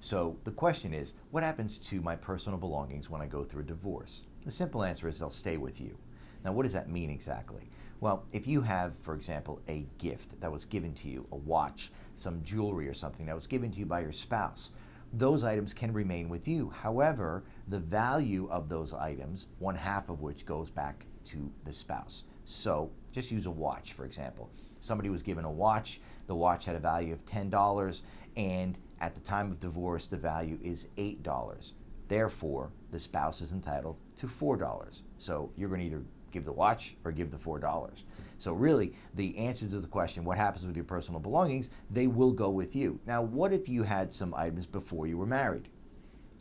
So the question is, what happens to my personal belongings when I go through a divorce? The simple answer is they'll stay with you. Now, what does that mean exactly? Well, if you have, for example, a gift that was given to you, a watch, some jewelry or something that was given to you by your spouse, those items can remain with you. However, the value of those items, one half of which goes back to the spouse. So just use a watch, for example. Somebody was given a watch, the watch had a value of $10, and at the time of divorce, the value is $8. Therefore, the spouse is entitled to $4. So you're going to either give the watch or give the $4. So really, the answer to the question, what happens with your personal belongings, they will go with you. Now, what if you had some items before you were married?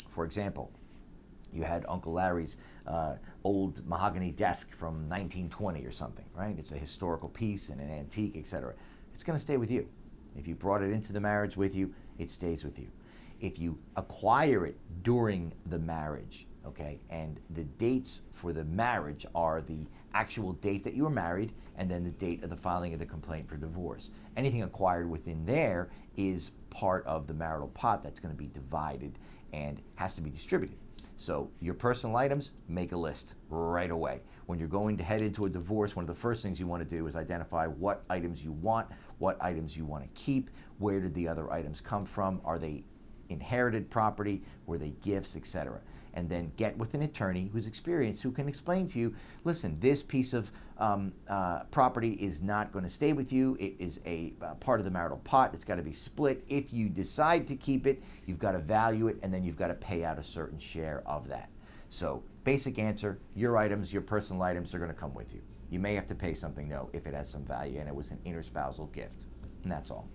For example, you had Uncle Larry's old mahogany desk from 1920 or something, right? It's a historical piece and an antique, etc. It's going to stay with you. If you brought it into the marriage with you, it stays with you. If you acquire it during the marriage, okay, and the dates for the marriage are the actual date that you were married and then the date of the filing of the complaint for divorce. Anything acquired within there is part of the marital pot that's going to be divided and has to be distributed. So your personal items, make a list right away. When you're going to head into a divorce, one of the first things you want to do is identify what items you want, what items you want to keep, where did the other items come from, are they inherited property, were they gifts, etc. And then get with an attorney who's experienced, who can explain to you, listen, this piece of property is not going to stay with you. It is a part of the marital pot. It's got to be split. If you decide to keep it, you've got to value it, and then you've got to pay out a certain share of that. So basic answer, your items, your personal items are going to come with you. You may have to pay something, though, if it has some value and it was an interspousal gift. And that's all.